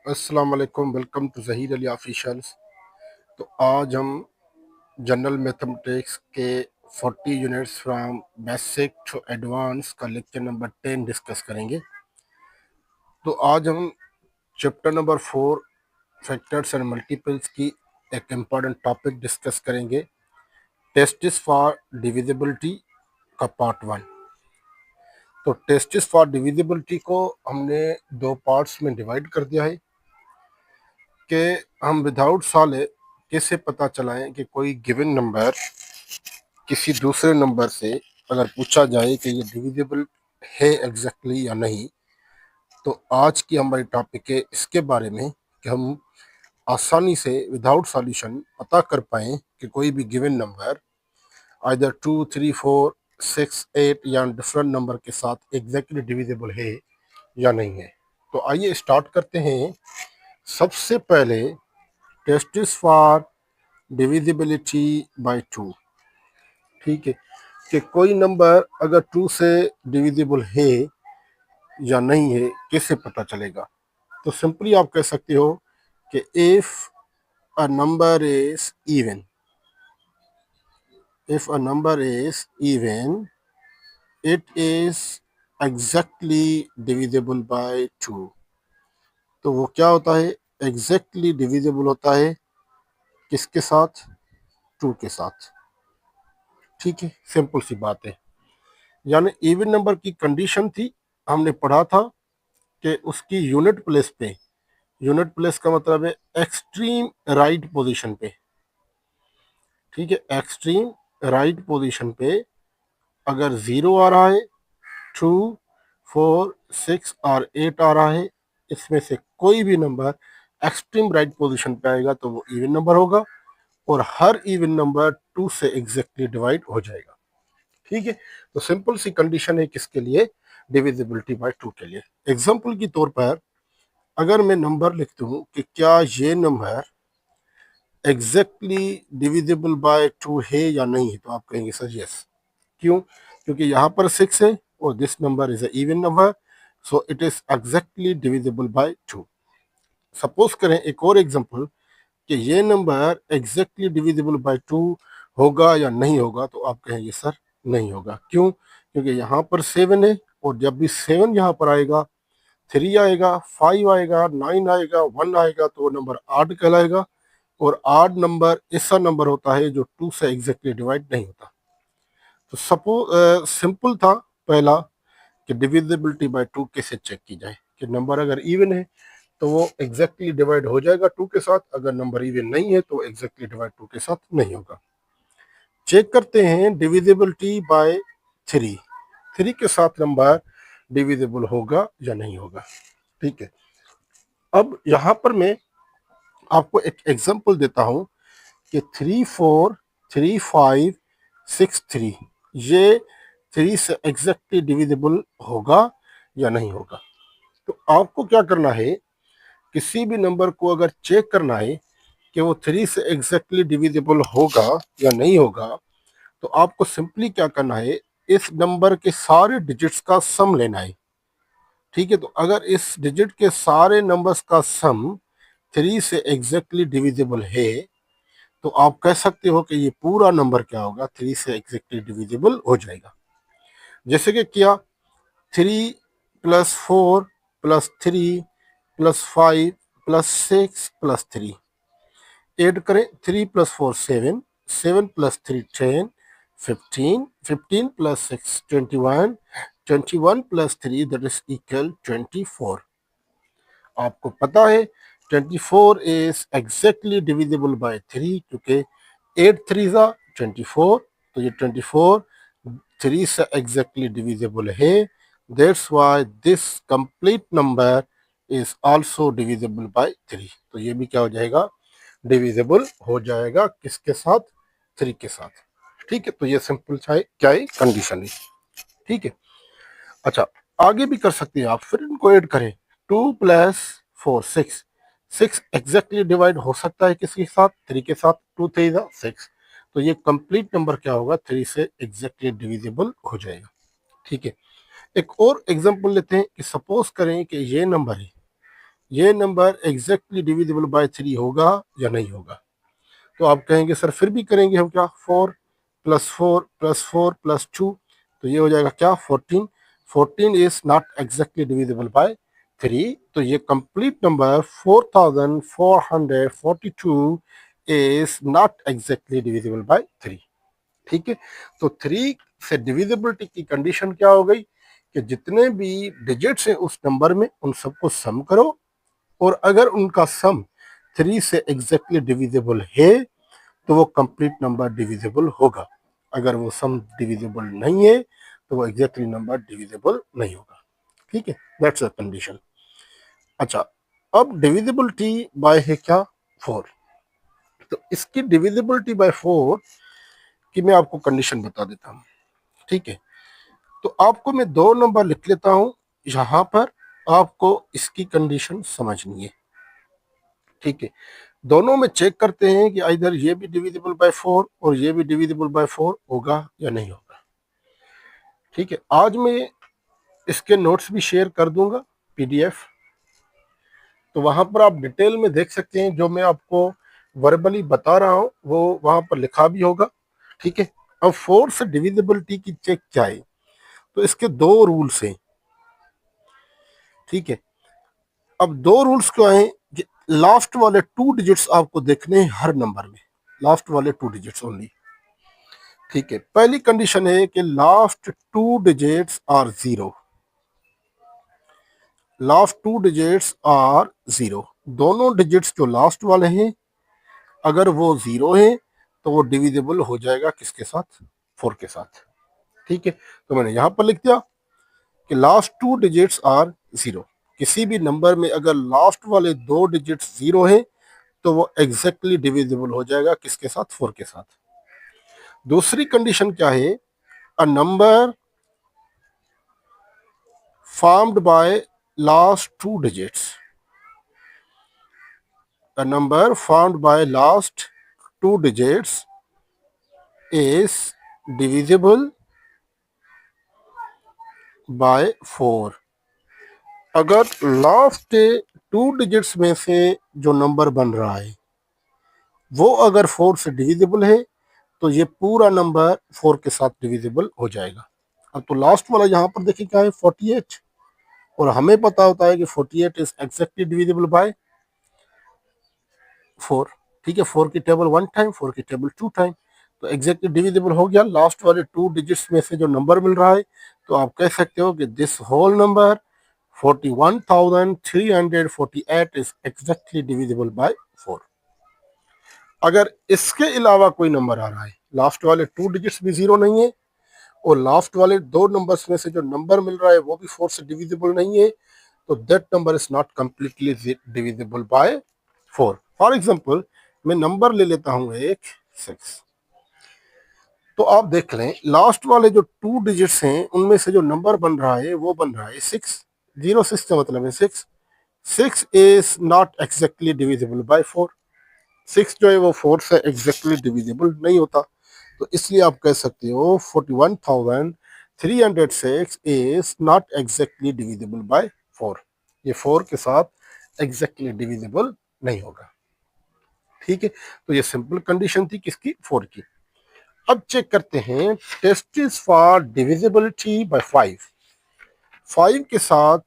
अस्सलाम वालेकुम, welcome to Zaheer Ali officials. तो आज हम जनरल मैथमेटिक्स के 40 units from basic to advance का लेक्चर नंबर 10 डिस्कस करेंगे। तो आज हम chapter number 4 factors and multiples की एक इम्पॉर्टेंट टॉपिक डिस्कस करेंगे, टेस्टिस फॉर डिविजिबिलिटी का पार्ट 1। तो टेस्टिस फॉर डिविजिबिलिटी को हमने दो पार्ट्स में डिवाइड कर दिया है कि हम विदाउट सॉल्व कैसे पता चलाएं कि कोई गिवन नंबर किसी दूसरे नंबर से अगर पूछा जाए कि ये डिविजिबल है एग्जैक्टली या नहीं। तो आज की हमारी टॉपिक है इसके बारे में कि हम आसानी से विदाउट सॉल्यूशन पता कर पाएं कि कोई भी गिवन नंबर आइदर 2, 3, 4, 6, 8 या डिफरेंट नंबर के साथ एग्जैक्टली डिविजिबल है या नहीं है। तो आइए स्टार्ट करते हैं। सबसे पहले टेस्टिस फॉर डिविजिबिलिटी बाय 2। ठीक है, कि कोई नंबर अगर 2 से डिविजिबल है या नहीं है कैसे पता चलेगा। तो सिंपली आप कह सकते हो कि if a number is even, if a number is even it is exactly divisible bye 2। तो वो क्या होता है, एग्जैक्टली डिविजिबल होता है किसके साथ, 2 के साथ। ठीक है, सिंपल सी बात है। यानी इवन नंबर की कंडीशन थी, हमने पढ़ा था कि उसकी यूनिट प्लेस पे, यूनिट प्लेस का मतलब है एक्सट्रीम राइट पोजीशन पे। ठीक है, एक्सट्रीम राइट पोजीशन पे अगर 0 आ रहा है, 2, 4, 6 और 8 आ रहा है, इसमें से कोई भी नंबर एक्सट्रीम राइट पोजीशन पे आएगा तो वो इवन नंबर होगा और हर इवन नंबर 2 से एग्जैक्टली डिवाइड हो जाएगा। ठीक है, तो सिंपल सी कंडीशन है किसके लिए, डिविजिबिलिटी बाय 2 के लिए। एग्जांपल के तौर पर अगर मैं नंबर लिख दूं कि क्या ये नंबर एग्जैक्टली डिविजिबल बाय 2 है या नहीं है, तो आप कहेंगे सर यस। क्यों, क्योंकि यहाँ पर 6 है और this number is a even number, so it is exactly divisible bye 2। Suppose करें एक और एग्जांपल कि ये नंबर एग्जैक्टली डिविजिबल बाय 2 होगा या नहीं होगा, तो आप कहेंगे सर नहीं होगा। क्यों, क्योंकि यहाँ पर 7 है और जब भी 7 यहाँ पर आएगा, 3 आएगा, 5 आएगा, 9 आएगा, 1 आएगा, तो वो नंबर आड कहलाएगा और आड नंबर ऐसा नंबर होता है जो 2 से एग्जैक्टली डिवाइड नहीं होता। तो सपोज सिंपल था पहला कि डिविजिबिलिटी बाय 2 कैसे चेक की जाए, कि नंबर अगर इवन है तो वो एग्जैक्टली डिवाइड हो जाएगा 2 के साथ, अगर नंबर इवन नहीं है तो एग्जैक्टली डिवाइड 2 के साथ नहीं होगा। चेक करते हैं डिविजिबिलिटी बाय 3, 3 के साथ नंबर डिविजिबल होगा या नहीं होगा। ठीक है, अब यहाँ पर मैं आपको एक एग्जांपल देता हूँ कि 3, 4, 3, 5, 6, 3 ये 3 से एग्जैक्टली डिविजिबल होगा या नहीं होगा। तो आपको क्या करना है, किसी भी नंबर को अगर चेक करना है कि वो 3 से एग्जैक्टली डिविजिबल होगा या नहीं होगा, तो आपको सिंपली क्या करना है, इस नंबर के सारे डिजिट्स का सम लेना है। ठीक है, तो अगर इस डिजिट के सारे नंबर्स का सम 3 से एग्जैक्टली डिविजिबल है, तो आप कह सकते हो कि ये पूरा नंबर क्या होगा, 3 से एग्जैक्टली डिविजिबल हो जाएगा। जैसे कि क्या, 3 plus 4 plus 3 plus 5 plus 6 plus 3, add करें, 3 plus 4 7, 7 plus 3 10, 15, 15 plus 6 21, 21 plus 3 that is equal 24। आपको पता है 24 इज एग्जैक्टली डिविजिबल बाय 3, क्योंकि 8 3 ज़ा 24, तो ये 24 3 से एग्जैक्टली डिविजिबल है। That's why this complete number is also divisible by 3। तो ये भी क्या हो जाएगा, डिविजिबल हो जाएगा किसके साथ, 3 के साथ। ठीक है, तो ये सिंपल क्या है, कंडीशन है। ठीक है, अच्छा आगे भी कर सकते हैं आप, फिर इनको ऐड करें, 2 प्लस 4 6, 6 एग्जैक्टली डिवाइड हो सकता है किसके साथ, 3 के साथ, 2 3 6, तो ये कंप्लीट नंबर क्या होगा, 3 से एग्जैक्टली डिविजिबल हो जाएगा। ठीक है, एक और एग्जांपल लेते हैं कि सपोज करें कि ये नंबर है ये नंबर एग्जैक्टली डिविजिबल बाय 3 होगा या नहीं होगा। तो आप कहेंगे सर फिर भी करेंगे हम क्या, 4 + 4 + 4 + 2, तो ये हो जाएगा क्या 14। 14 is not exactly divisible bye 3, तो ये complete number 4442 is not exactly divisible bye 3। ठीक है, तो 3 से डिविजिबिलिटी की कंडीशन क्या हो गई कि जितने भी डिजिट्स हैं उस नंबर में उन सबको सम करो, और अगर उनका सम 3 से एग्जैक्टली डिविजिबल है तो वो कंप्लीट नंबर डिविजिबल होगा। अगर वो सम डिविजिबल नहीं है तो वो एग्जैक्टली नंबर डिविजिबल नहीं होगा। ठीक है, दैट्स अ कंडीशन। अच्छा, अब डिविजिबिलिटी बाय है क्या 4, तो इसकी डिविजिबिलिटी बाय 4 की मैं आपको कंडीशन बता देता हूँ। ठीक है, तो आपको मैं 2 नंबर लिख लेता हूँ यहाँ पर, आपको इसकी कंडीशन समझनी है। ठीक है, दोनों में चेक करते हैं कि इधर ये भी डिविजिबल बाय 4 और ये भी डिविजिबल बाय 4 होगा या नहीं होगा। ठीक है, आज मैं इसके नोट्स भी शेयर कर दूंगा PDF, तो वहां पर आप डिटेल में देख सकते हैं। जो मैं आपको वर्बली बता रहा हूं वो वहां पर लिखा भी होगा। ठीक है, अब 4 से डिविजिबिलिटी की चेक क्या है, तो इसके 2 रूल्स हैं। ठीक है, अब 2 रूल्स क्या है कि लास्ट वाले 2 डिजिट्स आपको देखने हैं हर नंबर में, लास्ट वाले 2 डिजिट्स ओनली। ठीक है, पहली कंडीशन है कि last 2 digits are 0, last 2 digits are 0। दोनों डिजिट्स जो लास्ट वाले हैं अगर वो 0 है तो वो डिविजिबल हो जाएगा किसके साथ, 4 के साथ। ठीक है, तो मैंने यहां पर लिख दिया कि लास्ट 2 डिजिट्स आर 0। किसी भी नंबर में अगर लास्ट वाले 2 डिजिट्स 0 है तो वो एग्जैक्टली डिविजिबल हो जाएगा किसके साथ, 4 के साथ। दूसरी कंडीशन क्या है, a number formed by last 2 digits, a number formed by last 2 digits is divisible by 4। अगर लास्ट 2 डिजिट्स में से जो नंबर बन रहा है वो अगर 4 से डिविजिबल है तो ये पूरा नंबर 4 के साथ डिविजिबल हो जाएगा। अब तो लास्ट वाला यहाँ पर देखिए क्या है 48, और हमें पता होता है कि 48 इज एग्जैक्टली डिविजिबल बाय 4। ठीक है, 4 की टेबल 1 टाइम, 4 की टेबल 2 टाइम, तो एग्जैक्टली डिविजिबल हो गया लास्ट वाले 2 डिजिट्स में से जो नंबर मिल रहा है। तो आप कह सकते हो कि this whole number 41,348 is exactly divisible by 4। अगर इसके अलावा कोई नंबर आ रहा है, लास्ट वाले 2 डिजिट्स भी 0 नहीं है और लास्ट वाले 2 नंबर्स में से जो नंबर मिल रहा है वो भी 4 से डिविजिबल नहीं है, तो that number is not completely divisible by 4। For example मैं नंबर ले लेता हूं एक 6, तो आप देख लें लास्ट वाले जो 2 डिजिट्स हैं उनमें से जो नंबर बन रहा है वो बन रहा है 6। 06 का मतलब है 6। 6 is not exactly divisible by 4। 6 जो है वो 4 से एग्जैक्टली डिविजिबल नहीं होता, तो इसलिए आप कह सकते हो 41,306 is not exactly divisible by 4। ये 4 के साथ एग्जैक्टली डिविजिबल नहीं होगा। ठीक है, तो ये सिंपल कंडीशन थी किसकी, 4 की। अब चेक करते हैं टेस्टिस फॉर डिविजिबिलिटी बाय 5। 5 के साथ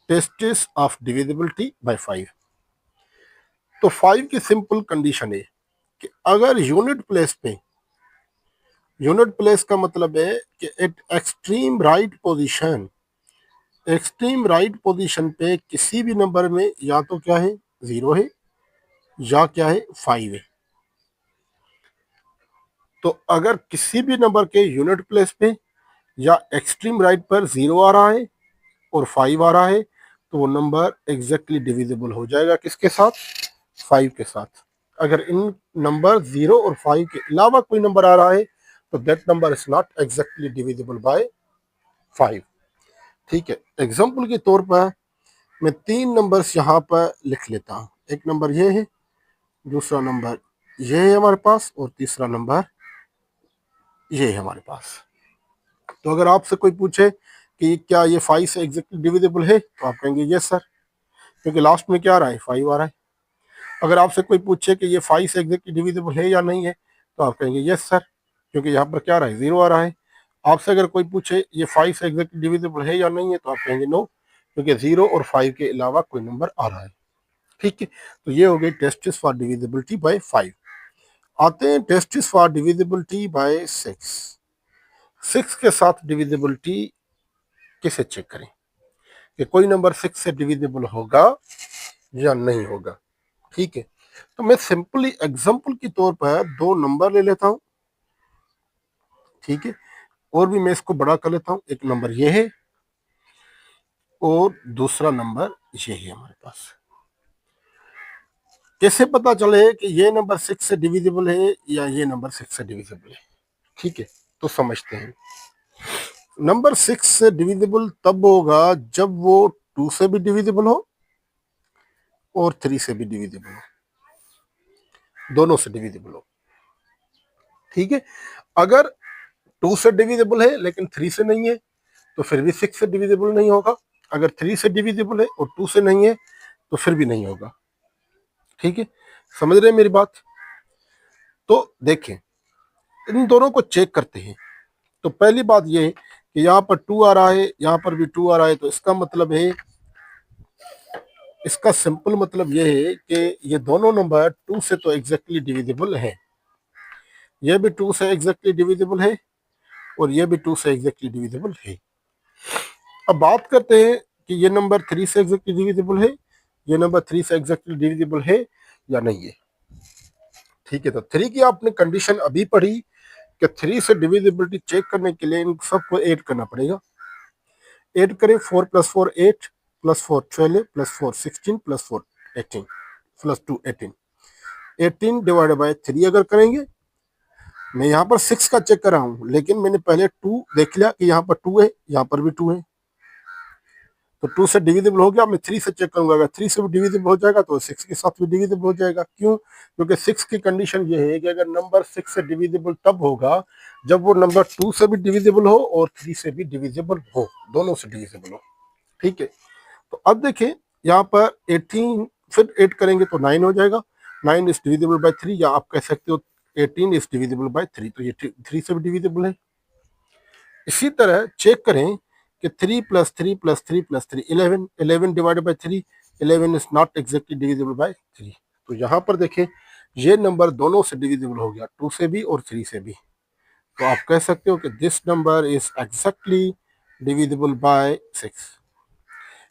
टेस्टिस ऑफ डिविजिबिलिटी बाय 5। तो 5 की सिंपल कंडीशन है कि अगर यूनिट प्लेस पे, यूनिट प्लेस का मतलब है कि eight extreme right position, extreme right position पे किसी भी नंबर में या तो क्या है 0 है या क्या है 5 है। तो अगर किसी भी नंबर के यूनिट प्लेस पे या एक्सट्रीम राइट पर 0 आ रहा है और 5 आ रहा है तो वो नंबर एग्जैक्टली डिविजिबल हो जाएगा किसके साथ, 5 के साथ। अगर इन नंबर 0 और 5 के अलावा कोई नंबर आ रहा है तो that number is not exactly divisible bye 5। ठीक है, एग्जाम्पल के तौर पर मैं 3 नंबर्स यहाँ पर लिख लेता हूँ। एक नंबर ये है, दूसरा नंबर ये है हमारे पास, और तीसरा नंबर ये है हमारे पास। तो अगर आपसे कोई पूछे कि क्या ये 5 से एग्जैक्टली डिविजिबल है, तो आप कहेंगे यस सर, क्योंकि लास्ट में क्या आ रहा है, 5 आ रहा है। अगर आपसे कोई पूछे कि ये 5 से एग्जैक्टली डिविजिबल है या नहीं है, तो आप कहेंगे यस सर, क्योंकि यहाँ पर क्या आ रहा है, 0 आ रहा है। आपसे अगर कोई पूछे ये 5 से एग्जैक्टली डिविजिबल है या नहीं है, तो आप कहेंगे नो, क्योंकि 0 और 5 के अलावा कोई नंबर आ रहा है। ठीक है, तो ये हो गई टेस्टिस फॉर डिविजिबिलिटी बाय 5। आते हैं टेस्टिस फॉर डिविजिबिलिटी बाय 6। 6 के साथ डिविजिबिलिटी किसे चेक करें कि कोई नंबर 6 से डिविजिबल होगा या नहीं होगा। ठीक है, तो मैं सिंपली एग्जांपल के तौर पर दो नंबर ले लेता हूं। ठीक है, और भी मैं इसको बड़ा कर लेता हूं। एक नंबर ये है और दूसरा नंबर ये है हमारे पास। कैसे पता चले कि ये नंबर 6 से डिविजिबल है या ये नंबर 6 से डिविजिबल है? ठीक है, तो समझते हैं। नंबर 6 से डिविजिबल तब होगा जब वो 2 से भी डिविजिबल हो और 3 से भी डिविजिबल हो, दोनों से डिविजिबल हो। ठीक है, अगर 2 से डिविजिबल है लेकिन 3 से नहीं है, तो फिर भी 6 से डिविजिबल नहीं होगा। अगर 3 से डिविजिबल है और 2 से नहीं है, तो फिर भी नहीं होगा। ठीक है, समझ रहे हैं मेरी बात? तो देखें, इन दोनों को चेक करते हैं। तो पहली बात ये है कि यहाँ पर 2 आ रहा है, यहाँ पर भी 2 आ रहा है, तो इसका मतलब है, इसका सिंपल मतलब ये है कि ये दोनों नंबर 2 से तो एग्जैक्टली डिविजिबल है। ये भी 2 से एग्जैक्टली डिविजिबल है और ये भी 2 से एग्जैक्टली डिविजिबल है। अब बात करते हैं कि ये नंबर 3 से एग्जैक्टली डिविजिबल है, ये नंबर 3 से एग्जैक्टली डिविजिबल है या नहीं है। ठीक है, तो 3 की आपने कंडीशन अभी पढ़ी कि 3 से डिविजिबिलिटी चेक करने के लिए इन सबको ऐड करना पड़ेगा। ऐड करें, 4 + 4 8 + 4 12 + 4 16 + 4 18 + 2 18। 18 डिवाइडेड बाय 3 अगर करेंगे, मैं यहाँ पर 6 का चेक कर रहा हूँ, लेकिन मैंने पहले 2 देख लिया कि यहाँ पर 2 है, यहाँ पर भी 2 है, तो 2 से डिविजिबल हो गया। मैं 3 से चेक करूंगा, अगर 3 से भी डिविजिबल हो जाएगा तो 6 के साथ भी डिविजिबल हो जाएगा। क्यों? क्योंकि 6 की कंडीशन ये है कि अगर नंबर 6 से डिविजिबल तब होगा जब वो नंबर 2 से भी डिविजिबल हो और 3 से भी डिविजिबल हो, दोनों से डिविजिबल हो। ठीक है, तो अब देखें, यहाँ पर 18 फिर 8 करेंगे तो 9 हो जाएगा। 9 इज डिविजिबल बाय 3, या आप कह सकते हो 18 इज डिविजिबल बाय 3, तो ये 3 से भी डिविजिबल है। इसी तरह चेक करें कि 3 + 3 + 3 + 3 11, 11 divided by 3, 11 is not exactly divisible bye 3। तो यहाँ पर देखें, ये नंबर दोनों से डिविजिबल हो गया, 2 से भी और 3 से भी। तो आप कह सकते हो कि this number is exactly divisible by 6।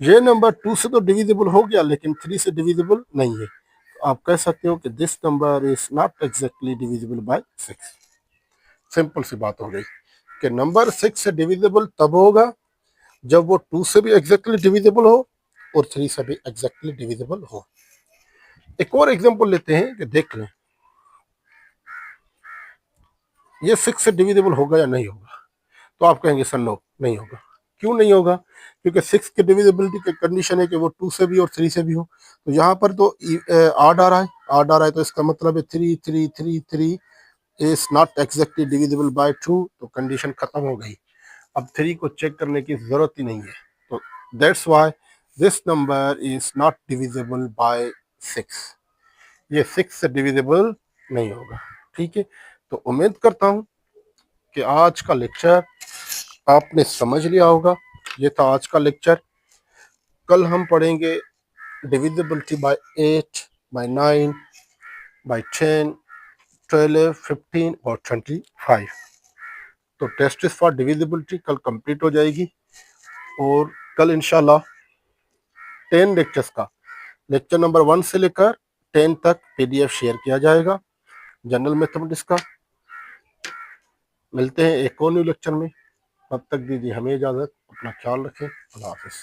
ये नंबर 2 से तो डिविजिबल हो गया लेकिन 3 से डिविजिबल नहीं है, तो आप कह सकते हो कि this number is not exactly divisible by 6। Simple सी बात हो गई कि नंबर 6 से डिविजिबल तब होगा जब वो 2 से भी एग्जैक्टली डिविजिबल हो और 3 से भी एग्जैक्टली डिविजिबल हो। एक और एग्जांपल लेते हैं कि देख लें ये 6 से डिविजिबल होगा या नहीं होगा। तो आप कहेंगे सर नो, नहीं होगा। क्यों नहीं होगा? क्योंकि 6 की डिविजिबिलिटी की कंडीशन है कि वो 2 से भी और 3 से भी हो। तो यहाँ पर तो आड आ रहा है, आड आ रहा है, तो इसका मतलब है 3 3 3 3 is not exactly divisible bye 2, तो कंडीशन खत्म हो गई। अब 3 को चेक करने की जरूरत ही नहीं है। तो that's why this number is not divisible by 6। ये 6 से डिविजिबल नहीं होगा। ठीक है, तो उम्मीद करता हूँ कि आज का लेक्चर आपने समझ लिया होगा। ये था आज का लेक्चर। कल हम पढ़ेंगे डिविजिबिलिटी बाय 8, बाय 9, बाय 10, 12, 15 और 25। तो टेस्ट फॉर डिविजिबिलिटी कल कंप्लीट हो जाएगी और कल इंशाल्लाह 10 लेक्चर्स का लेक्चर नंबर 1 से लेकर 10 तक PDF शेयर किया जाएगा जनरल मैथमेटिक्स का। मिलते हैं एक और न्यू लेक्चर में, तब तक दीजिए हमें इजाज़त। अपना ख्याल रखें। अल्लाह हाफिज़।